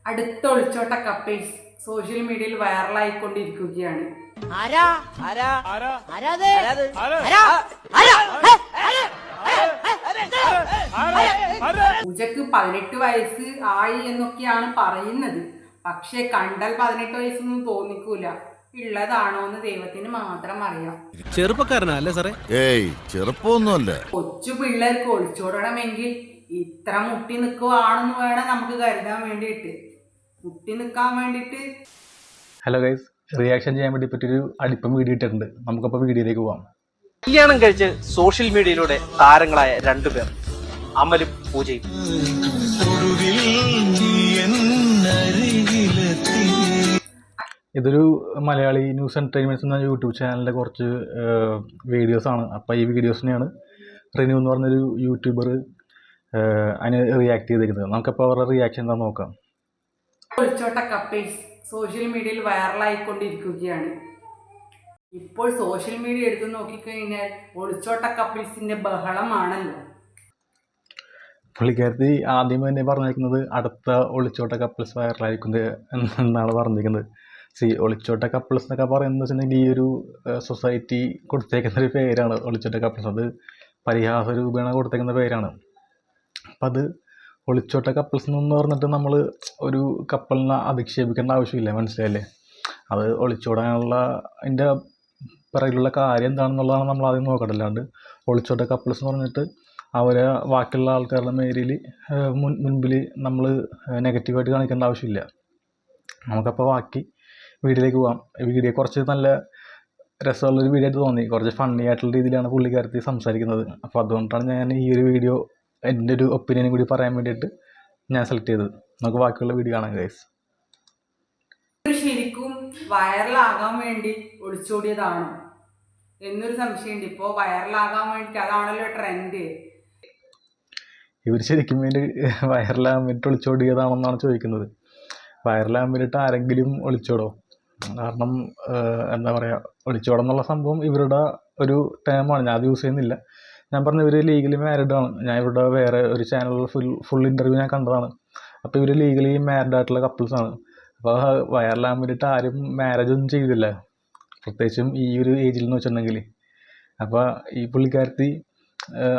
അടുത്ത ഒളിച്ചോട്ട couples social മീഡിയയിൽ വൈറലായിക്കൊണ്ടിരിക്കുകയാണ്. പൂജക്ക് 18 വയസ്സ് ആയി എന്നൊക്കെയാണ് പറയുന്നത്. പക്ഷെ കണ്ടാൽ 18 വയസ്സൊന്നും തോന്നിക്കൂല. ഉള്ളതാണോന്ന് ദൈവത്തിന് മാത്രം അറിയാം. ചെറുപ്പക്കാരനല്ലേ സാറേ? ഏയ് ചെറുപ്പമൊന്നുമല്ല. കൊച്ചു പിള്ളേർക്ക് ഒളിച്ചോടണമെങ്കിൽ ഇത്ര മുട്ടി നിൽക്കുവാണെന്ന് വേണം നമുക്ക് കരുതാൻ വേണ്ടിയിട്ട്. മുട്ടി നിൽക്കാൻ വേണ്ടിയിട്ട്. ഹലോ ഗൈസ്, റിയാക്ഷൻ ചെയ്യാൻ വേണ്ടി പറ്റിയൊരു അടിപ്പം വീഡിയോ ഇട്ടിട്ടുണ്ട്. നമുക്കപ്പോൾ വീഡിയോയിലേക്ക് പോവാം. കല്യാണം കഴിച്ച് സോഷ്യൽ മീഡിയയിലൂടെ താരങ്ങളായ രണ്ടുപേർ, അമലും പൂജയും. ഇതൊരു മലയാളി ന്യൂസ് എൻ്റർടൈൻമെൻറ്റ്സ് എന്ന യൂട്യൂബ് ചാനലിൻ്റെ കുറച്ച് വീഡിയോസാണ്. അപ്പോൾ ഈ വീഡിയോസിനെയാണ് റിനു എന്ന് പറഞ്ഞൊരു യൂട്യൂബർ അതിന് റിയാക്ട് ചെയ്തിരിക്കുന്നത്. നമുക്കപ്പോൾ അവരുടെ റിയാക്ഷൻ എന്താ നോക്കാം. ഒളിച്ചോട്ട കപ്പിൾസ് സോഷ്യൽ മീഡിയയിൽ വൈറലായിക്കൊണ്ടിരിക്കുകയാണ്. ഇപ്പോൾ സോഷ്യൽ മീഡിയ എടുത്ത് നോക്കിക്കഴിഞ്ഞാൽ ഒളിച്ചോട്ട കപ്പിൾസിന്റെ ബഹളമാണല്ലോ. പുള്ളിക്കാരത്തി ആദ്യം തന്നെ പറഞ്ഞിരിക്കുന്നത് അടുത്ത ഒളിച്ചോട്ട കപ്പിൾസ് വൈറലായിരിക്കുന്നത് എന്നാണ് പറഞ്ഞിരിക്കുന്നത്. ഒളിച്ചോട്ട കപ്പിൾസ് എന്നൊക്കെ പറയുന്നത് വെച്ചിട്ടുണ്ടെങ്കിൽ ഈ ഒരു സൊസൈറ്റി കൊടുത്തേക്കുന്ന ഒരു പേരാണ് ഒളിച്ചോട്ട കപ്പിൾസ്. അത് പരിഹാസ രൂപേണ കൊടുത്തേക്കുന്ന പേരാണ്. അപ്പം അത് ഒളിച്ചോട്ട കപ്പിൾസ് എന്ന് പറഞ്ഞിട്ട് നമ്മൾ ഒരു കപ്പിളിനെ അധിക്ഷേപിക്കേണ്ട ആവശ്യമില്ല, മനസ്സിലായില്ലേ? അത് ഒളിച്ചോടാനുള്ള അതിൻ്റെ പിറകിലുള്ള കാര്യം എന്താണെന്നുള്ളതാണ് നമ്മൾ ആദ്യം നോക്കണ്ടല്ലാണ്ട് ഒളിച്ചോട്ട കപ്പിൾസ് എന്ന് പറഞ്ഞിട്ട് അവരെ ബാക്കിയുള്ള ആൾക്കാരുടെ മേലിൽ മുൻപിൽ നമ്മൾ നെഗറ്റീവായിട്ട് കാണിക്കേണ്ട ആവശ്യമില്ല. നമുക്കപ്പോൾ ബാക്കി വീഡിയോയിലേക്ക് പോകാം. വീഡിയോ കുറച്ച് നല്ല രസമുള്ളൊരു വീഡിയോ ആയിട്ട് തോന്നി. കുറച്ച് ഫണ്ണി ആയിട്ടുള്ള രീതിയിലാണ് പുള്ളിക്കാരത്തി സംസാരിക്കുന്നത്. അപ്പോൾ അതുകൊണ്ടാണ് ഞാൻ ഈ ഒരു വീഡിയോ എൻ്റെ ഒരു ഒപ്പീനിയനും കൂടി പറയാൻ വേണ്ടിയിട്ട് ഞാൻ സെലക്ട് ചെയ്തത്. നമുക്ക് ബാക്കിയുള്ള വീഡിയോ കാണാം ഗൈസ്. ശരിക്കും വൈറലാകാൻ വേണ്ടി ഒളിച്ചോടിയതാണോ എന്നൊരു സംശയമുണ്ട്. ഇപ്പോൾ വൈറലാകാൻ വേണ്ടി അതാണല്ലോ ട്രെൻഡ്. ഇവർ ശരിക്കും വേണ്ടി വൈറലാകാൻ വേണ്ടിയിട്ട് ഒളിച്ചോടിയതാണെന്നാണ് ചോദിക്കുന്നത്. വൈറലാകാൻ വേണ്ടിയിട്ട് ആരെങ്കിലും ഒളിച്ചോടോ? കാരണം എന്താ പറയുക, ഒളിച്ചോടം എന്നുള്ള സംഭവം ഇവരുടെ ഒരു ടേമാണ്. ഞാൻ അത് യൂസ് ചെയ്യുന്നില്ല. ഞാൻ പറഞ്ഞ ഇവർ ലീഗലി മാരീഡ് ആണ്. ഞാൻ ഇവരുടെ വേറെ ഒരു ചാനലിൽ ഫുൾ ഇൻ്റർവ്യൂ ഞാൻ കണ്ടതാണ്. അപ്പോൾ ഇവർ ലീഗലി മാരീഡ് ആയിട്ടുള്ള കപ്പിൾസാണ്. അപ്പോൾ വൈറലാകാൻ വേണ്ടിയിട്ട് ആരും മാരേജ് ഒന്നും ചെയ്തില്ല, പ്രത്യേകിച്ചും ഈ ഒരു ഏജിൽ എന്ന് വെച്ചിട്ടുണ്ടെങ്കിൽ. അപ്പോൾ ഈ പുള്ളിക്കാരത്തി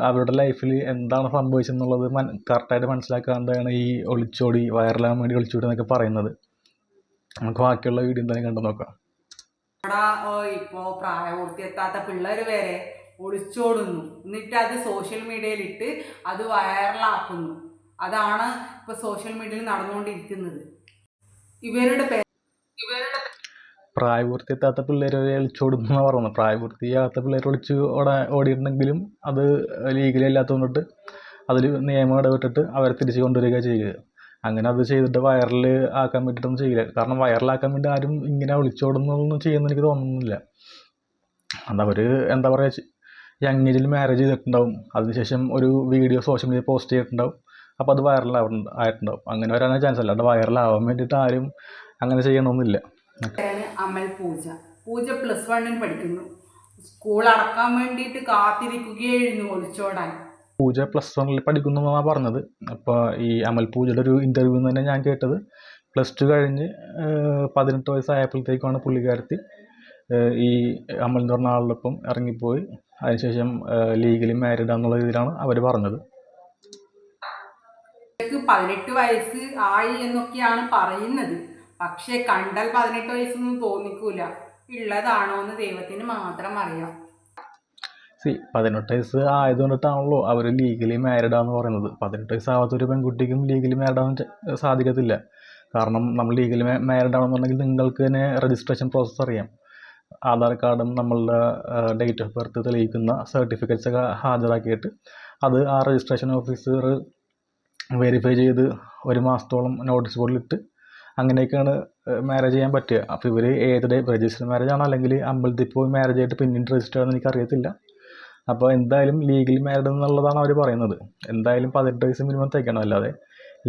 അവരുടെ ലൈഫിൽ എന്താണ് സംഭവിച്ചെന്നുള്ളത് കറക്റ്റായിട്ട് മനസ്സിലാക്കാണ്ടാണ് ഈ ഒളിച്ചോടി വൈറലാകാൻ വേണ്ടി ഒളിച്ചോടി എന്നൊക്കെ പറയുന്നത്. നമുക്ക് ബാക്കിയുള്ള വീഡിയോ എന്തായാലും കണ്ടു നോക്കാം. ഇപ്പോൾ പ്രായപൂർത്തി എത്താത്ത പിള്ളേർ വരെ ഒളിച്ചോടുന്നു, എന്നിട്ട് അത് സോഷ്യൽ മീഡിയയിലിട്ട് അത് വൈറലാക്കുന്നു. അതാണ് ഇപ്പോൾ സോഷ്യൽ മീഡിയയിൽ നടന്നുകൊണ്ടിരിക്കുന്നത്. ഇവരുടെ പ്രായപൂർത്തി എത്താത്ത പിള്ളേർ ഒളിച്ചോടുന്നു എന്നാണ് പറയുന്നത്. പ്രായപൂർത്തിയാകാത്ത പിള്ളേർ ഓടിയിട്ടുണ്ടെങ്കിലും അത് ലീഗലി അല്ലാത്തതുകൊണ്ടിട്ട് അതിൽ നിയമം ഇടപെട്ടിട്ട് അവരെ തിരിച്ച് കൊണ്ടുവരിക ചെയ്യുക. അങ്ങനെ അത് ചെയ്തിട്ട് വൈറൽ ആക്കാൻ വേണ്ടിയിട്ടൊന്നും ചെയ്യില്ല. കാരണം വൈറലാക്കാൻ വേണ്ടി ആരും ഇങ്ങനെ ഒളിച്ചോടുന്നൊന്നും ചെയ്യുമെന്ന് എനിക്ക് തോന്നുന്നില്ല. അതവർ എന്താ പറയുക, യങ് ഏജിൽ മാരേജ് ചെയ്തിട്ടുണ്ടാവും. അതിനുശേഷം ഒരു വീഡിയോ സോഷ്യൽ മീഡിയ പോസ്റ്റ് ചെയ്തിട്ടുണ്ടാവും. അപ്പോൾ അത് ആയിട്ടുണ്ടാവും. അങ്ങനെ വരാനാണ് ചാൻസ്. അല്ലാണ്ട് വൈറലാവാൻ വേണ്ടിയിട്ട് ആരും അങ്ങനെ ചെയ്യണമെന്നില്ല. അമൽ പൂജ +1 പഠിക്കുന്നു. സ്കൂൾ അടക്കാൻ വേണ്ടിയിട്ട് കാത്തിരിക്കുകയായിരുന്നു ഒളിച്ചോടാൻ. പൂജ +1 പഠിക്കുന്നു എന്നാണ് പറഞ്ഞത്. അപ്പോൾ ഈ അമൽ പൂജയുടെ ഒരു ഇൻ്റർവ്യൂ തന്നെ ഞാൻ കേട്ടത് +2 കഴിഞ്ഞ് 18 വയസ്സായപ്പോഴത്തേക്കാണ് പുള്ളിക്കാരത്തി ഈ അമൽ എന്ന് പറഞ്ഞ ആളുടെ ഒപ്പം ഇറങ്ങിപ്പോയി. അതിനുശേഷം ലീഗലി മാരീഡ് എന്നുള്ള രീതിയിലാണ് അവർ പറഞ്ഞത്. 18 വയസ്സ് ആയി എന്നൊക്കെയാണ് പറയുന്നത്. പക്ഷെ കണ്ടാൽ 18 വയസ്സൊന്നും തോന്നിക്കൂല. ഉള്ളതാണോന്ന് ദൈവത്തിന് മാത്രം അറിയാം. 18 വയസ്സ് ആയതുകൊണ്ടിട്ടാണല്ലോ അവർ ലീഗലി മാരീഡാന്ന് പറയുന്നത്. 18 വയസ്സാവാത്ത ഒരു പെൺകുട്ടിക്കും ലീഗലി മാരീഡാവാൻ സാധിക്കത്തില്ല. കാരണം നമ്മൾ ലീഗലി മാരീഡാണെന്നുണ്ടെങ്കിൽ നിങ്ങൾക്ക് തന്നെ രജിസ്ട്രേഷൻ പ്രോസസ്സ് അറിയാം. ആധാർ കാർഡും നമ്മളുടെ ഡേറ്റ് ഓഫ് ബർത്ത് തെളിയിക്കുന്ന സർട്ടിഫിക്കറ്റ്സ് ഒക്കെ ഹാജരാക്കിയിട്ട് അത് ആ രജിസ്ട്രേഷൻ ഓഫീസർ വെരിഫൈ ചെയ്ത് 1 മാസത്തോളം നോട്ടീസ് ബോർഡിലിട്ട് അങ്ങനെയൊക്കെയാണ് മാരേജ് ചെയ്യാൻ പറ്റുക. അപ്പോൾ ഇവർ ഏത് രജിസ്റ്റർ മാരേജ് ആണോ അല്ലെങ്കിൽ അമ്പലത്തിൽ പോയി മാരേജ് ആയിട്ട് പിന്നീട് രജിസ്റ്റർ ആണെന്ന് എനിക്കറിയത്തില്ല. അപ്പോൾ എന്തായാലും ലീഗലി മാരീഡ് എന്നുള്ളതാണ് അവർ പറയുന്നത്. എന്തായാലും 18 വയസ്സ് മിനിമം തയ്ക്കണം. അല്ലാതെ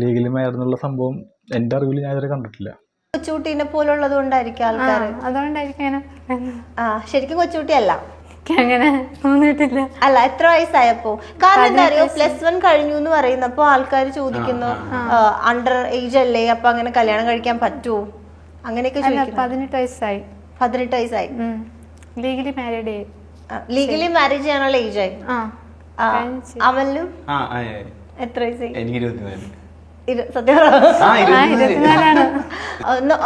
ലീഗലി മാരീഡ് എന്നുള്ള സംഭവം എൻ്റെ അറിവിൽ ഞാൻ ഇതുവരെ കണ്ടിട്ടില്ല. കൊച്ചുകുട്ടീനെ പോലുള്ളത് കൊണ്ടായിരിക്കും ആൾക്കാർ. അതുകൊണ്ടായിരിക്കും. ശരിക്കും കൊച്ചുകുട്ടിയല്ല. അങ്ങനെ തോന്നിയിട്ടില്ല. അല്ല, എത്ര വയസ്സായപ്പോ? കാരണം എന്താ അറിയോ, +1 കഴിഞ്ഞു എന്ന് പറയുന്നപ്പോ ആൾക്കാർ ചോദിക്കുന്നു അണ്ടർ ഏജ് അല്ലേ, അപ്പൊ അങ്ങനെ കല്യാണം കഴിക്കാൻ പറ്റുമോ അങ്ങനെയൊക്കെ ചോദിക്കുന്നു. 18 വയസ്സായി. 18 വയസ്സായി. Legally married. ലീഗലി മാരേജ് ചെയ്യാനുള്ള ഏജ് ആയി. അമലിനും എത്ര വയസ്സായി? സത്യം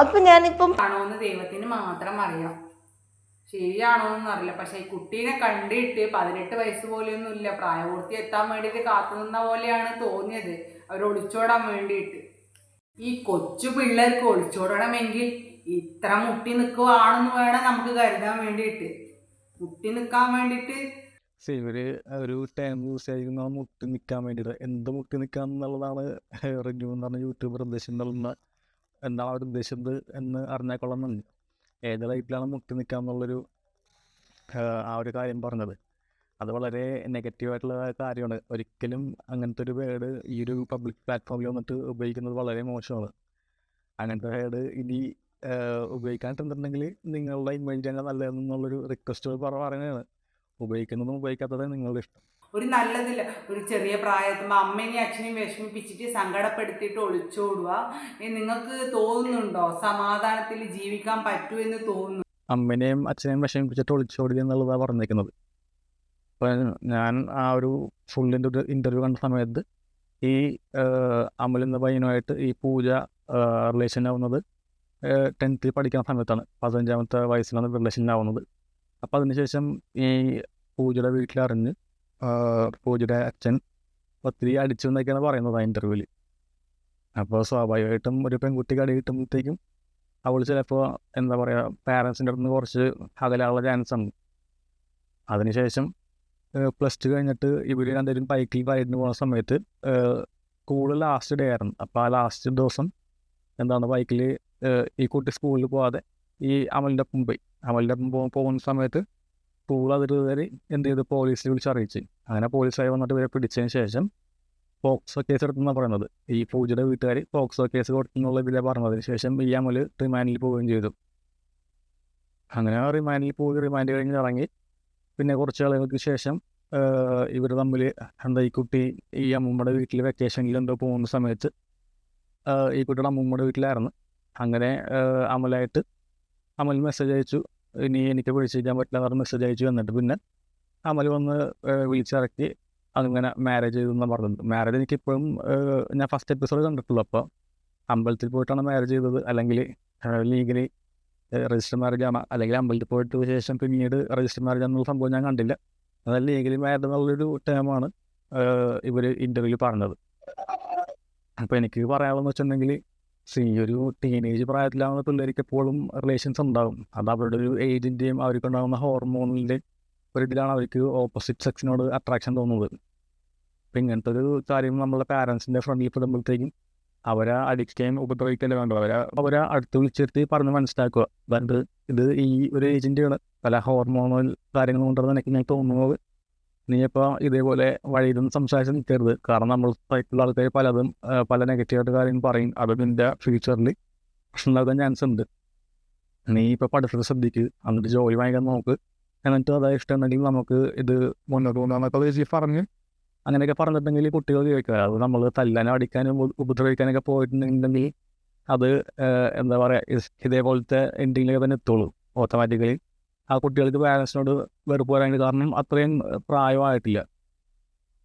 അപ്പൊ ഞാനിപ്പം ആണോന്ന് ദൈവത്തിന് മാത്രം അറിയാം, ശരിയാണോന്നും അറിയില്ല. പക്ഷെ ഈ കുട്ടീനെ കണ്ടിട്ട് 18 വയസ്സ് പോലെയൊന്നും ഇല്ല, പ്രായപൂർത്തി എത്താൻ വേണ്ടിയിട്ട് കാത്തു നിന്ന പോലെയാണ് തോന്നിയത്, അവർ ഒളിച്ചോടാൻ വേണ്ടിയിട്ട്. ഈ കൊച്ചു പിള്ളേർക്ക് ഒളിച്ചോടണമെങ്കിൽ ഇത്ര മുട്ടി നിൽക്കുവാണെന്ന് വേണം നമുക്ക് കരുതാൻ വേണ്ടിയിട്ട്. മുട്ടി നിൽക്കാൻ വേണ്ടിയിട്ട് ഇവര് ഒരു ടൈം യൂസ് ചെയ്യുന്ന മുട്ടി നിൽക്കാൻ വേണ്ടിയിട്ട്. എന്ത് മുട്ടി നിൽക്കുക എന്നുള്ളതാണ് റിന്യൂ എന്ന് പറഞ്ഞ യൂട്യൂബർ ഉദ്ദേശിക്കുന്നത്. എന്താണ് അവർ ഉദ്ദേശിച്ചത് എന്ന് അറിഞ്ഞാൽ കൊള്ളാമെന്നുണ്ട്. ഏത് ലൈഫിലാണ് മുട്ടി നിൽക്കുക എന്നുള്ളൊരു ആ ഒരു കാര്യം പറഞ്ഞത്. അത് വളരെ നെഗറ്റീവായിട്ടുള്ള കാര്യമാണ്. ഒരിക്കലും അങ്ങനത്തെ ഒരു വേർഡ് ഈ ഒരു പബ്ലിക് പ്ലാറ്റ്ഫോമിൽ വന്നിട്ട് ഉപയോഗിക്കുന്നത് വളരെ മോശമാണ്. അങ്ങനത്തെ വേർഡ് ഇനി ഉപയോഗിക്കാണ്ടിട്ടുണ്ടെങ്കിൽ നിങ്ങളുടെ ഇമേജ് തന്നെ നല്ലതെന്നുള്ളൊരു റിക്വസ്റ്റ് പറയുന്നതാണ്. ഉപയോഗിക്കുന്നതും ഉപയോഗിക്കാത്തതും നിങ്ങളുടെ ഇഷ്ടം. ഒരു നല്ലതില്ല, ഒരു ചെറിയ പ്രായത്തുമ്പോൾ അമ്മേനെയും അച്ഛനെയും വിഷമിപ്പിച്ചിട്ട് സങ്കടപ്പെടുത്തിയിട്ട് ഒളിച്ചോടുക. നിങ്ങൾക്ക് തോന്നുന്നുണ്ടോ സമാധാനത്തിൽ ജീവിക്കാൻ പറ്റൂ എന്ന് തോന്നുന്നു? അമ്മേനെയും അച്ഛനെയും വിഷമിപ്പിച്ചിട്ട് ഒളിച്ചോടുക എന്നുള്ളതാണ് പറഞ്ഞിരിക്കുന്നത്. അപ്പോൾ ഞാൻ ആ ഒരു ഫുള്ളിൻ്റെ ഒരു ഇൻ്റർവ്യൂ കണ്ട സമയത്ത് ഈ അമൽ എന്ന പയ്യനുമായിട്ട് ഈ പൂജ റിലേഷൻ ആവുന്നത് 10th പഠിക്കുന്ന സമയത്താണ്. 15ാമത്തെ വയസ്സിലാണ് റിലേഷൻ ആവുന്നത്. അപ്പോൾ അതിനുശേഷം ഈ പൂജയുടെ വീട്ടിലറിഞ്ഞ് പൂജയുടെ അച്ഛൻ ഒത്തിരി അടിച്ചു എന്നൊക്കെയാണ് പറയുന്നത് ആ ഇൻ്റർവ്യൂവിൽ. അപ്പോൾ സ്വാഭാവികമായിട്ടും ഒരു പെൺകുട്ടിക്ക് അടി കിട്ടുമ്പോഴത്തേക്കും അവൾ ചിലപ്പോൾ എന്താ പറയുക, പാരൻസിൻ്റെ അടുത്ത് നിന്ന് കുറച്ച് അകലാനുള്ള ചാൻസ് ഉണ്ട്. അതിനുശേഷം +2 കഴിഞ്ഞിട്ട് ഇവർ രണ്ടുപേരും ബൈക്കിൽ റൈഡിന് പോകുന്ന സമയത്ത് സ്കൂൾ ലാസ്റ്റ് ഡേ ആയിരുന്നു. അപ്പോൾ ആ ലാസ്റ്റ് ദിവസം എന്താണ് ബൈക്കിൽ ഈ കുട്ടി സ്കൂളിൽ പോകാതെ ഈ അമലിൻ്റെ ഒപ്പം പോയി. അമലിൻ്റെ ഒപ്പം പോകുന്ന സമയത്ത് സ്കൂൾ അധികൃതർ എന്ത് ചെയ്ത് പോലീസിൽ വിളിച്ച് അറിയിച്ച്. അങ്ങനെ പോലീസായി വന്നിട്ട് ഇവരെ പിടിച്ചതിന് ശേഷം പോക്സോ കേസ് എടുത്തെന്നാണ് പറയുന്നത്. ഈ പൂജയുടെ വീട്ടുകാർ പോക്സോ കേസ് കൊടുത്തെന്നുള്ള ഇതിലെ പറഞ്ഞതിന് ശേഷം ഈ അമൽ റിമാൻഡിൽ പോവുകയും ചെയ്തു. അങ്ങനെ റിമാൻഡ് കഴിഞ്ഞ് ഇറങ്ങി. പിന്നെ കുറച്ച് ആളുകൾക്ക് ശേഷം ഇവർ തമ്മിൽ എന്താ, ഈ കുട്ടി ഈ അമ്മൂമ്മയുടെ വീട്ടിൽ വെക്കേഷനിൽ എന്തോ പോകുന്ന സമയത്ത് ഈ കുട്ടിയുടെ അമ്മൂമ്മയുടെ വീട്ടിലായിരുന്നു. അങ്ങനെ അമൽ മെസ്സേജ് അയച്ചു, ഇനി എനിക്ക് വിളിച്ചിരിക്കാൻ പറ്റില്ല എന്ന് പറഞ്ഞ് മെസ്സേജ് അയച്ചു. എന്നിട്ട് പിന്നെ അമൽ വന്ന് വിളിച്ചിറക്കി അങ്ങനെ മാരേജ് ചെയ്തു എന്നാണ് പറഞ്ഞത്. മാരേജ് എനിക്കിപ്പോഴും ഞാൻ ഫസ്റ്റ് എപ്പിസോഡ് കണ്ടിട്ടുള്ളൂ. അപ്പോൾ അമ്പലത്തിൽ പോയിട്ടാണ് മാരേജ് ചെയ്തത്, അല്ലെങ്കിൽ ലീഗലി രജിസ്റ്റർ മാരേജ് ആണ്, അല്ലെങ്കിൽ അമ്പലത്തിൽ പോയിട്ട് ശേഷം പിന്നീട് രജിസ്റ്റർ മാരേജ് എന്നുള്ള സംഭവം ഞാൻ കണ്ടില്ല. എന്നാൽ ലീഗലി മാരേജ് എന്നുള്ളൊരു ടേമാണ് ഇവർ ഇൻ്റർവ്യൂവിൽ പറഞ്ഞത്. അപ്പോൾ എനിക്ക് പറയാനുള്ളതെന്ന് വെച്ചിട്ടുണ്ടെങ്കിൽ, ഒരു ടീനേജ് പ്രായത്തിലാവുന്ന പിള്ളേർക്ക് എപ്പോഴും റിലേഷൻസ് ഉണ്ടാകും. അത് അവരുടെ ഒരു ഏജിൻ്റെയും അവർക്കുണ്ടാകുന്ന ഹോർമോണിൻ്റെ ഒരു ഇതിലാണ് അവർക്ക് ഓപ്പോസിറ്റ് സെക്സിനോട് അട്രാക്ഷൻ തോന്നുന്നത്. അപ്പം ഇങ്ങനത്തെ ഒരു കാര്യം നമ്മളെ പാരൻസിൻ്റെ ഫ്രണ്ടിൽ പെടുമ്പോഴത്തേക്കും അവരെ അടിക്കുകയും ഉപദ്രവിക്കുകയല്ലേ വേണ്ടത്. അവരെ അടുത്ത് വിളിച്ചിരുത്തി പറഞ്ഞ് മനസ്സിലാക്കുക. അതായത് ഇത് ഈ ഒരു ഏജിൻ്റെയാണ്, പല ഹോർമോണൽ കാര്യങ്ങൾ കൊണ്ടാണ് എനിക്ക് തോന്നുന്നത്. നീ ഇപ്പോൾ ഇതേപോലെ വഴിയിലൊന്നും സംസാരിച്ച് നിൽക്കരുത്. കാരണം നമ്മൾ സൈക്കിളുള്ള ആൾക്കാർ പലതും പല നെഗറ്റീവായിട്ട് കാര്യം പറയും. അത് നിൻ്റെ ഫ്യൂച്ചറിൽ പ്രശ്നം ഉണ്ടാക്കാൻ ചാൻസ് ഉണ്ട്. നീ ഇപ്പോൾ പഠിത്തത്തിൽ ശ്രദ്ധിക്കുക, എന്നിട്ട് ജോലി വാങ്ങിക്കാൻ നോക്ക്, എന്നിട്ട് അതായത് ഇഷ്ടമുണ്ടെങ്കിൽ നമുക്ക് ഇത് മുന്നോട്ട് കൊണ്ടുപോകാനൊക്കെ പറഞ്ഞ് അങ്ങനെയൊക്കെ പറഞ്ഞിട്ടുണ്ടെങ്കിൽ കുട്ടികൾ ചോദിക്കുക. അത് നമ്മൾ തല്ലാനും അടിക്കാനും ഉപദ്രവിക്കാനൊക്കെ പോയിട്ടുണ്ടെങ്കിൽ അത് എന്താ പറയുക, ഇതേപോലത്തെ എൻഡിങ്ങിലൊക്കെ തന്നെ എത്തുള്ളൂ. ഓട്ടോമാറ്റിക്കലി ആ കുട്ടികൾക്ക് പാരൻസിനോട് വെറുപ്പ് പറയാൻ, കാരണം അത്രയും പ്രായമായിട്ടില്ല,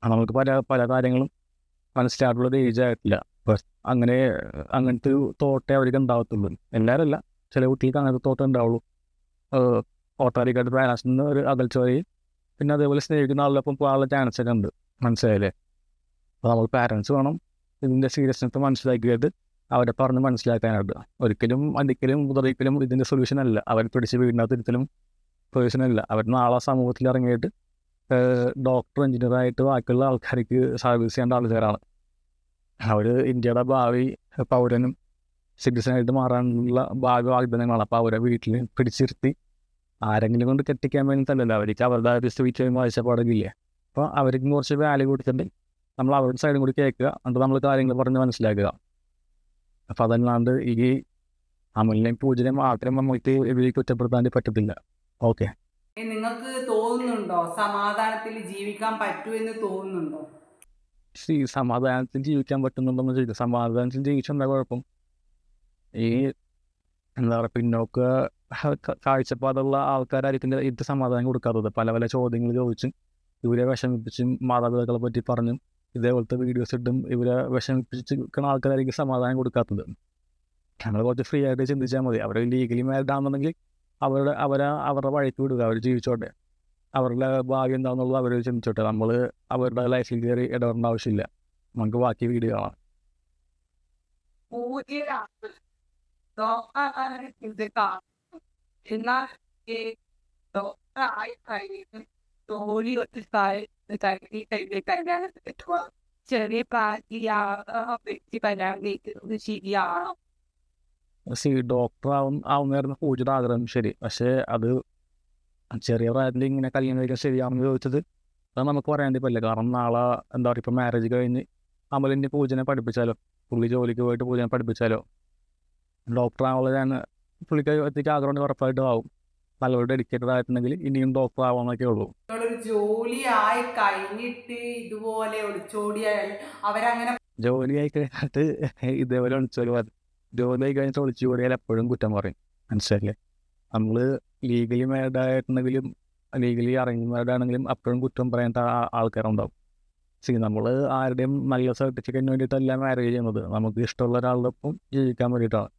നമുക്ക് പല കാര്യങ്ങളും മനസ്സിലായിട്ടുള്ളൊരു ഏജ് ആയിട്ടില്ല. അങ്ങനത്തെ ഒരു തോട്ടേ അവർക്ക് ഉണ്ടാകത്തുള്ളൂ. എല്ലാവരും അല്ല, ചില കുട്ടികൾക്ക് അങ്ങനത്തെ തോട്ടം ഉണ്ടാവുള്ളൂ. ഓട്ടോമാറ്റിക്കായിട്ട് പാരൻസിൽ നിന്ന് ഒരു അകൽച്ച വരികയും പിന്നെ അതേപോലെ സ്നേഹിക്കുന്ന ആളിലൊപ്പം പോകാനുള്ള ചാൻസ് ഒക്കെ ഉണ്ട്. മനസ്സിലായില്ലേ? അപ്പോൾ നമ്മൾ പാരൻസ് വേണം ഇതിൻ്റെ സീരിയസ്നെസ് മനസ്സിലാക്കിയിട്ട് അവരെ പറഞ്ഞ് മനസ്സിലാക്കാനായിട്ട്. ഒരിക്കലും അടിക്കലും ഉപദ്രവിക്കലും ഇതിൻ്റെ സൊല്യൂഷൻ അല്ല. അവർ പിടിച്ച് വീടിനകത്ത് ഇരുത്തലും സൊല്യൂഷൻ അല്ല. അവർ നാളെ സമൂഹത്തിൽ ഇറങ്ങിയിട്ട് ഡോക്ടർ, എഞ്ചിനീയറായിട്ട് ബാക്കിയുള്ള ആൾക്കാർക്ക് സർവീസ് ചെയ്യേണ്ട ആൾക്കാരാണ്. അവർ ഇന്ത്യയുടെ ഭാവി പൗരനും സിറ്റിസനായിട്ട് മാറാനുള്ള ഭാവി വാഗ്ദാനങ്ങളാണ്. അപ്പോൾ അവരെ വീട്ടിൽ പിടിച്ചിരുത്തി ആരെങ്കിലും കൊണ്ട് കെട്ടിക്കാൻ വേണ്ടിയിട്ടല്ലല്ലോ. അവർക്ക് അവരുടെ ഒരു സ്വീറ്റ് കാഴ്ചപ്പാടില്ലേ. അപ്പോൾ അവർക്ക് കുറച്ച് വാല്യൂ കൊടുത്തിട്ട് നമ്മൾ അവരുടെ സൈഡും കൂടി കേൾക്കുക, എന്നിട്ട് നമ്മൾ കാര്യങ്ങൾ പറഞ്ഞ് മനസ്സിലാക്കുക. അപ്പോൾ അതല്ലാണ്ട് ഈ അമലിനെയും പൂജനെയും മാത്രം നമുക്ക് ഇവരെ കുറ്റപ്പെടുത്താൻ പറ്റത്തില്ല. ഓക്കെ, നിങ്ങൾക്ക് തോന്നുന്നു തോന്നുന്നുണ്ടോ? സമാധാനത്തിൽ ജീവിക്കാൻ പറ്റൂ എന്ന് തോന്നുന്നുണ്ടോ? ഈ സമാധാനത്തിൽ ജീവിക്കാൻ പറ്റുന്നുണ്ടെന്ന് ചോദിക്കും. സമാധാനത്തിൽ ജീവിച്ചെന്താ കുഴപ്പം? ഈ എന്താ പറയുക, പിന്നോക്ക കാഴ്ചപ്പാടുള്ള ആൾക്കാരായിരിക്കും ഇത് സമാധാനം കൊടുക്കാത്തത്. പല പല ചോദ്യങ്ങൾ ചോദിച്ചും ഇവരെ വിഷമിപ്പിച്ചും മാതാപിതാക്കളെ പറ്റി പറഞ്ഞും ഇതേപോലത്തെ വീഡിയോസ് ഇട്ടും ഇവരെ വിഷമിപ്പിച്ച് നിൽക്കുന്ന ആൾക്കാരായിരിക്കും സമാധാനം കൊടുക്കാത്തത്. ഞങ്ങൾ കുറച്ച് ഫ്രീ ആയിട്ട് ചിന്തിച്ചാൽ മതി. അവർ ലീഗലി മാരീഡ് ആണെന്നുണ്ടെങ്കിൽ അവരുടെ വഴിക്ക് വിടുക, അവർ ജീവിച്ചോട്ടെ. അവരുടെ ഭാവി എന്താണെന്നുള്ളത് അവർ ചിന്തിച്ചോട്ടെ. നമ്മൾ അവരുടെ ലൈഫിൽ കയറി ഇടപെടേണ്ട ആവശ്യമില്ല. നമുക്ക് ബാക്കി വീഡിയോ കാണാം. ചെറിയ ഡോക്ടർ ആവുന്നതായിരുന്നു പൂജയുടെ ആഗ്രഹം, ശരി. പക്ഷേ അത് ചെറിയ പ്രായത്തിൽ ഇങ്ങനെ കല്യാണം കഴിക്കാൻ ശരിയാണെന്ന് ചോദിച്ചത് അത് നമുക്ക് പറയാൻ പറ്റില്ല. കാരണം നാളെ എന്താ പറയുക, ഇപ്പോൾ മാരേജ് കഴിഞ്ഞ് അമലിൻ്റെ പൂജനെ പഠിപ്പിച്ചാലോ, പുള്ളി ജോലിക്ക് പോയിട്ട് പൂജനെ പഠിപ്പിച്ചാലോ, ഡോക്ടർ ആവുള്ളതാണ് പുള്ളിക്ക് ആഗ്രഹം ഉറപ്പായിട്ടും ആവും. നല്ലൊരു ഡെഡിക്കേറ്റഡ് ആയിട്ടുണ്ടെങ്കിൽ ഇനിയും ഡോക്ടർ ആവാന്നൊക്കെ ഉള്ളൂ. നിങ്ങളൊരു ജോലിയായി കഴിഞ്ഞിട്ട് ഇതുപോലെ ഒളിച്ചോടിയാൽ അവരങ്ങനെ ജോലിയായി കഴിഞ്ഞിട്ട് ഇതേപോലെ ജോലി ആയി കഴിഞ്ഞിട്ട് ഒളിച്ചോടിയാൽ എപ്പോഴും കുറ്റം പറയും. മനസ്സിലായില്ലേ? നമ്മൾ ലീഗലി മാരീഡ് ആയിട്ടുണ്ടെങ്കിലും ലീഗലി അറേഞ്ച്ഡ് ആണെങ്കിലും അപ്പോഴും കുറ്റം പറയേണ്ട ആൾക്കാരുണ്ടാവും. നമ്മൾ ആരുടെയും നല്ല സർട്ടിഫിക്കറ്റിന് വേണ്ടിയിട്ടല്ല മാരേജ് ചെയ്യുന്നത്. നമുക്ക് ഇഷ്ടമുള്ള ഒരാളുടെ ഒപ്പം ജീവിക്കാൻ വേണ്ടിയിട്ടാണ്.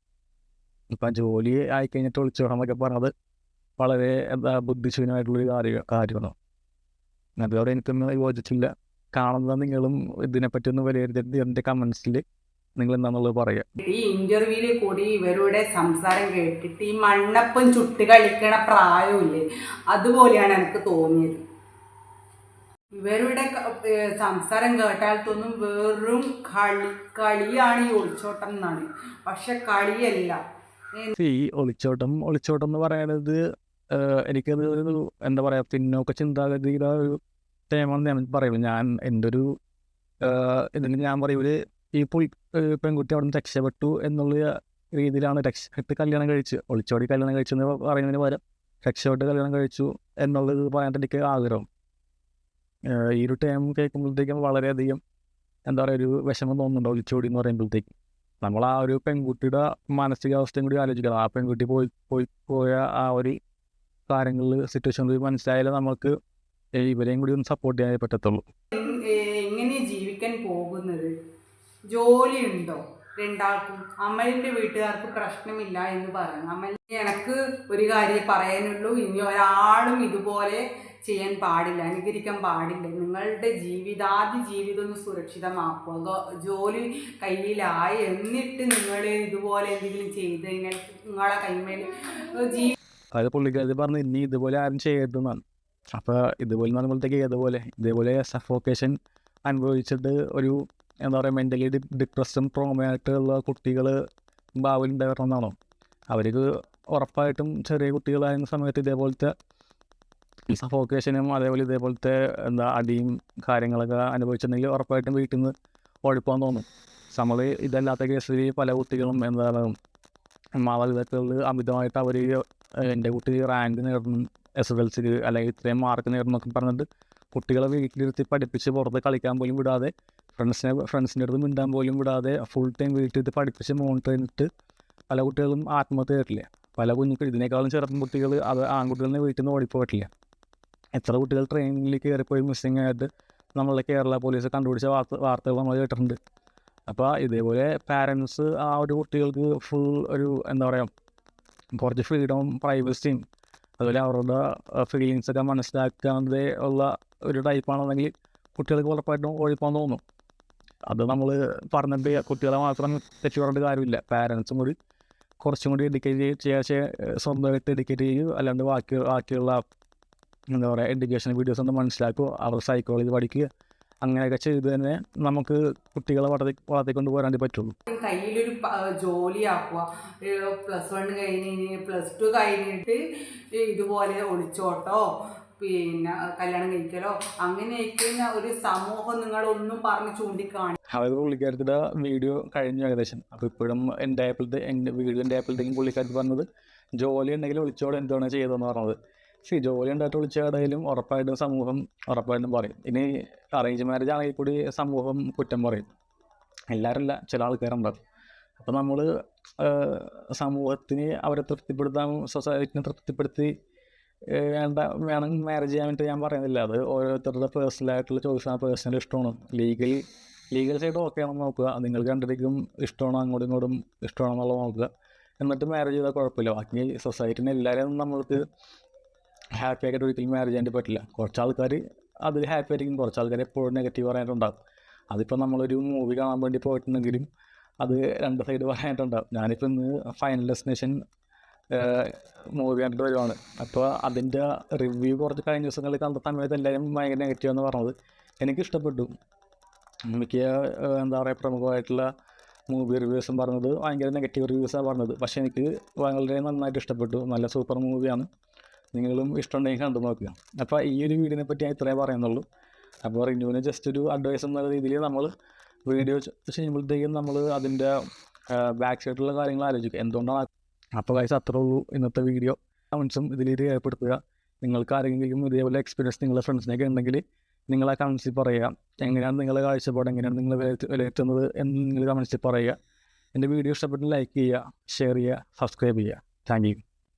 ഇപ്പം ജോലി ആയിക്കഴിഞ്ഞിട്ട് ഒളിച്ചോടാന്നൊക്കെ പറഞ്ഞത് വളരെ ബുദ്ധിശൂന്യമായിട്ടുള്ളൊരു കാര്യമാണ്. അതോടെ എനിക്കൊന്നും യോജിച്ചില്ല. കാണുന്നത് നിങ്ങളും ഇതിനെപ്പറ്റി ഒന്ന് വിലയിരുത്തി എൻ്റെ കമൻസിൽ നിങ്ങൾ എന്താണെന്നുള്ളത് പറയുക. ഈ ഇന്റർവ്യൂവിൽ കൂടി ഇവരുടെ സംസാരം കേട്ടിട്ട് ഈ മണ്ണപ്പം ചുട്ട് കളിക്കണ പ്രായമില്ലേ, അതുപോലെയാണ് എനിക്ക് തോന്നിയത്. ഇവരുടെ സംസാരം കേട്ടാൽ തോന്നും വെറും കളിയാണ് ഈ ഒളിച്ചോട്ടം എന്നാണ്. പക്ഷെ കളിയല്ല. ഈ ഒളിച്ചോട്ടം എന്ന് പറയുന്നത് എനിക്കത് എന്താ പറയുക, പിന്നോക്ക ചിന്താഗതിയുടെ ഒരു ടൈമാണെന്ന് ഞാൻ പറയുള്ളൂ. ഞാൻ എൻ്റെ ഒരു ഇതിന് ഞാൻ പറയൂല്, ഈ പെൺകുട്ടി അവിടെ നിന്ന് രക്ഷപ്പെട്ടു എന്നുള്ള രീതിയിലാണ് രക്ഷപ്പെട്ട് കല്യാണം കഴിച്ച് ഒളിച്ചോടി കല്യാണം കഴിച്ചെന്ന് പറയുന്നതിന് പകരം രക്ഷപ്പെട്ട് കല്യാണം കഴിച്ചു എന്നുള്ളത് പറയാൻ എനിക്ക് ആഗ്രഹം. ഈ ഒരു ടൈം കേൾക്കുമ്പോഴത്തേക്കും വളരെയധികം എന്താ പറയുക, ഒരു വിഷമം തോന്നുന്നുണ്ട്. ഒളിച്ചോടി എന്ന് പറയുമ്പോഴത്തേക്കും നമ്മൾ ആ ഒരു പെൺകുട്ടിയുടെ മാനസികാവസ്ഥയും കൂടി ആലോചിക്കണം. ആ പെൺകുട്ടി പോയ ആ ഒരു കാര്യങ്ങളിൽ സിറ്റുവേഷനിൽ മനസ്സിലായാലും നമുക്ക് ഇവരെയും കൂടി ഒന്ന് സപ്പോർട്ട് ചെയ്യാൻ പറ്റത്തുള്ളൂ. എങ്ങനെ ജീവിക്കാൻ പോകുന്നത്? ജോലി ഉണ്ടോ രണ്ടാൾക്കും? അമലിൻ്റെ വീട്ടുകാർക്ക് പ്രശ്നമില്ല എന്ന് പറഞ്ഞു. അമൽ, എനിക്ക് ഒരു കാര്യം പറയാനുള്ളൂ, ഇനി ഒരാളും ഇതുപോലെ ചെയ്യാൻ പാടില്ല, അനുകരിക്കാൻ പാടില്ല. നിങ്ങളുടെ ആദ്യ ജീവിതം ഒന്ന് സുരക്ഷിതമാക്കുക. ജോലി കയ്യിലായി എന്നിട്ട് നിങ്ങൾ ഇതുപോലെ എന്തെങ്കിലും ചെയ്ത് കഴിഞ്ഞാൽ നിങ്ങളെ കൈമേൽ അതായത് പുള്ളിക്കാരി പറഞ്ഞ് ഇനി ഇതുപോലെ ആരും ചെയ്യരുതെന്നാണ്. അപ്പോൾ ഇതുപോലെ പറയുമ്പോഴത്തേക്ക് ഇതേപോലെ സഫോക്കേഷൻ അനുഭവിച്ചിട്ട് ഒരു എന്താ പറയുക, മെൻ്റലി ഡിപ്രസ്സും ട്രോമയായിട്ടുള്ള കുട്ടികൾ ഭാവിയിൽ ഉണ്ടാവണമെന്നാണോ? അവർക്ക് ഉറപ്പായിട്ടും ചെറിയ കുട്ടികളായിരുന്ന സമയത്ത് ഇതേപോലത്തെ സഫോക്കേഷനും അതേപോലെ ഇതേപോലത്തെ അടിയും കാര്യങ്ങളൊക്കെ അനുഭവിച്ചിട്ടുണ്ടെങ്കിൽ ഉറപ്പായിട്ടും വീട്ടിൽ നിന്ന് ഉഴപ്പാൻ തോന്നും. നമ്മൾ ഇതല്ലാത്ത കേസിൽ പല കുട്ടികളും എന്താണ് മാതാപിതാക്കളിൽ അമിതമായിട്ട് അവർ എൻ്റെ കുട്ടി റാങ്ക് നേടുന്നു, SSLC അല്ലെങ്കിൽ ഇത്രയും മാർക്ക് നേടുന്നൊക്കെ പറഞ്ഞിട്ട് കുട്ടികളെ വീട്ടിലിരുത്തി പഠിപ്പിച്ച് പുറത്ത് കളിക്കാൻ പോലും വിടാതെ, ഫ്രണ്ട്സിൻ്റെ അടുത്ത് മിണ്ടാൻ പോലും വിടാതെ ഫുൾ ടൈം വീട്ടിലിരുത്തി പഠിപ്പിച്ച് മോണിറ്റർ ചെയ്തിട്ട് പല കുട്ടികളും ആത്മഹത്യ ചെയ്തിട്ടില്ല. പല കുഞ്ഞുങ്ങൾ ഇതിനേക്കാളും ചെറുപ്പം കുട്ടികൾ അത് ആൺകുട്ടികളിൽ വീട്ടിൽ നിന്ന് ഓടിപ്പോയിട്ടില്ല. എത്ര കുട്ടികൾ ട്രെയിനിങ്ങിൽ കയറിപ്പോയി മിസ്സിങ് ആയിട്ട് നമ്മളെ കേരള പോലീസ് കണ്ടുപിടിച്ച വാർത്തകൾ നമ്മൾ കേട്ടിട്ടുണ്ട്. അപ്പോൾ ഇതേപോലെ പാരൻസ് ആ ഒരു കുട്ടികൾക്ക് ഫുൾ ഒരു എന്താ പറയുക, കുറച്ച് ഫ്രീഡവും പ്രൈവസിയും അതുപോലെ അവരുടെ ഫീലിങ്സൊക്കെ മനസ്സിലാക്കാതെ ഉള്ള ഒരു ടൈപ്പാണെന്നെങ്കിൽ കുട്ടികൾക്ക് ഉറപ്പായിട്ടും ഒഴിപ്പാൻ തോന്നും. അത് നമ്മൾ പറഞ്ഞിട്ട് കുട്ടികളെ മാത്രം തെറ്റു പറഞ്ഞിട്ട് കാര്യമില്ല. പാരൻസും കൂടി കുറച്ചും കൂടി എഡ്യൂക്കേറ്റ് സ്വന്തമായിട്ട് എഡ്യൂക്കേറ്റ് ചെയ്യുക. അല്ലാണ്ട് ബാക്കിയുള്ള എന്താ പറയുക എഡ്യൂക്കേഷൻ വീഡിയോസ് ഒന്ന് മനസ്സിലാക്കുക, അവർ സൈക്കോളജി പഠിക്കുക, അങ്ങനെയൊക്കെ ചെയ്ത് തന്നെ നമുക്ക് കുട്ടികളെ വളർത്തിക്കൊണ്ട് പോരാൻ പറ്റുള്ളൂ. കയ്യിലൊരു ജോലിയാക്കുക. +1 കഴിഞ്ഞ് +2 കഴിഞ്ഞിട്ട് ഇതുപോലെ ഒളിച്ചോട്ടോ പിന്നെ കല്യാണം കഴിക്കലോ അങ്ങനെയൊക്കെ ഒരു സമൂഹം നിങ്ങളൊന്നും പറഞ്ഞ് ചൂണ്ടിക്കാണി. അതായത് പുള്ളിക്കാരത്തിൻ്റെ വീഡിയോ കഴിഞ്ഞു ഏകദേശം. അപ്പോൾ ഇപ്പോഴും എൻ്റെ വീഡിയോ ആയപ്പോഴത്തേക്കും പുള്ളിക്കാരത്തി പറഞ്ഞത് ജോലി ഉണ്ടെങ്കിൽ ഒളിച്ചോടെ എന്താണ് ചെയ്തതെന്ന് പറഞ്ഞത്. ജോലി ഉണ്ടായിട്ട് വിളിച്ച കടയിലും ഉറപ്പായിട്ടും സമൂഹം ഉറപ്പായിട്ടും പറയും. ഇനി അറേഞ്ച് മാരേജ് ആണെങ്കിൽ കൂടി സമൂഹം കുറ്റം പറയും. എല്ലാവരല്ല, ചില ആൾക്കാരുണ്ടാവും. അപ്പോൾ നമ്മൾ സമൂഹത്തിന് അവരെ തൃപ്തിപ്പെടുത്താൻ, സൊസൈറ്റിനെ തൃപ്തിപ്പെടുത്തി വേണം മാരേജ് ചെയ്യാൻ വേണ്ടിയിട്ട് ഞാൻ പറയുന്നില്ല. അത് ഓരോരുത്തരുടെ പേഴ്സണലായിട്ടുള്ള ചോയ്സാണ്, പേഴ്സണൽ ഇഷ്ടമാണ്. ലീഗൽ സൈഡ് ഓക്കെ ആണെന്ന് നോക്കുക. നിങ്ങൾക്ക് രണ്ടിലേക്കും ഇഷ്ടമാണോ, അങ്ങോട്ടും ഇങ്ങോട്ടും ഇഷ്ടമാണോ എന്നുള്ളത് നോക്കുക. എന്നിട്ട് മാരേജ് ചെയ്താൽ കുഴപ്പമില്ല. ബാക്കി സൊസൈറ്റിനെ എല്ലാവരെയും നമ്മൾക്ക് ഹാപ്പി ആയിട്ട് ഒരിക്കലും മാരേജ് ചെയ്യാൻ പറ്റില്ല. കുറച്ച് ആൾക്കാർ അതിൽ ഹാപ്പി ആയിരിക്കും, കുറച്ച് ആൾക്കാർ എപ്പോഴും നെഗറ്റീവ് പറയാനായിട്ടുണ്ടാകും. അതിപ്പോൾ നമ്മളൊരു മൂവി കാണാൻ വേണ്ടി പോയിട്ടുണ്ടെങ്കിലും അത് രണ്ട് സൈഡ് പറയാനായിട്ടുണ്ടാകും. ഞാനിപ്പോൾ ഇന്ന് ഫൈനൽ ഡെസ്റ്റിനേഷൻ മൂവി കണ്ടിട്ട് വരുവാണ്. അപ്പോൾ അതിൻ്റെ റിവ്യൂ കുറച്ച് കഴിഞ്ഞ ദിവസങ്ങളിൽ കണ്ട സമയത്ത് എല്ലാവരും ഭയങ്കര നെഗറ്റീവ് എന്ന് പറഞ്ഞത് എനിക്കിഷ്ടപ്പെട്ടു. മിക്ക എന്താ പറയുക പ്രമുഖമായിട്ടുള്ള മൂവി റിവ്യൂസും പറഞ്ഞത് ഭയങ്കര നെഗറ്റീവ് റിവ്യൂസാണ് പറഞ്ഞത്. പക്ഷേ എനിക്ക് വളരെ നന്നായിട്ട് ഇഷ്ടപ്പെട്ടു. നല്ല സൂപ്പർ മൂവിയാണ്. നിങ്ങളും ഇഷ്ടമുണ്ടെങ്കിൽ കണ്ടു നോക്കുക. അപ്പോൾ ഈ ഒരു വീഡിയോനെ പറ്റി ഞാൻ ഇത്രയേ പറയുന്നുള്ളൂ. അപ്പോൾ റിന്യൂവിന് ജസ്റ്റ് ഒരു അഡ്വൈസ് എന്ന രീതിയിൽ നമ്മൾ വീഡിയോ ചെയ്യുമ്പോഴത്തേക്കും നമ്മൾ അതിൻ്റെ ബാക്ക് സൈഡിലുള്ള കാര്യങ്ങൾ ആലോചിക്കുക, എന്തുകൊണ്ടാണ്. അപ്പോൾ ഗൈസ് അത്രേ ഉള്ളൂ ഇന്നത്തെ വീഡിയോ. കമൻസും ഇതിൽ രേഖപ്പെടുത്തുക. നിങ്ങൾക്ക് ആരെങ്കിലും ഇതേപോലെ എക്സ്പീരിയൻസ് നിങ്ങളുടെ ഫ്രണ്ട്സിനൊക്കെ ഉണ്ടെങ്കിൽ നിങ്ങൾ ആ കമൻസിൽ പറയുക. എങ്ങനെയാണ് നിങ്ങളുടെ കാഴ്ചപ്പാട്, എങ്ങനെയാണ് നിങ്ങൾ വിലയിരുത്തുന്നത് എന്ന് നിങ്ങൾ കമൻസിൽ പറയുക. എൻ്റെ വീഡിയോ ഇഷ്ടപ്പെട്ട് ലൈക്ക് ചെയ്യുക, ഷെയർ ചെയ്യുക, സബ്സ്ക്രൈബ് ചെയ്യുക. Thank you.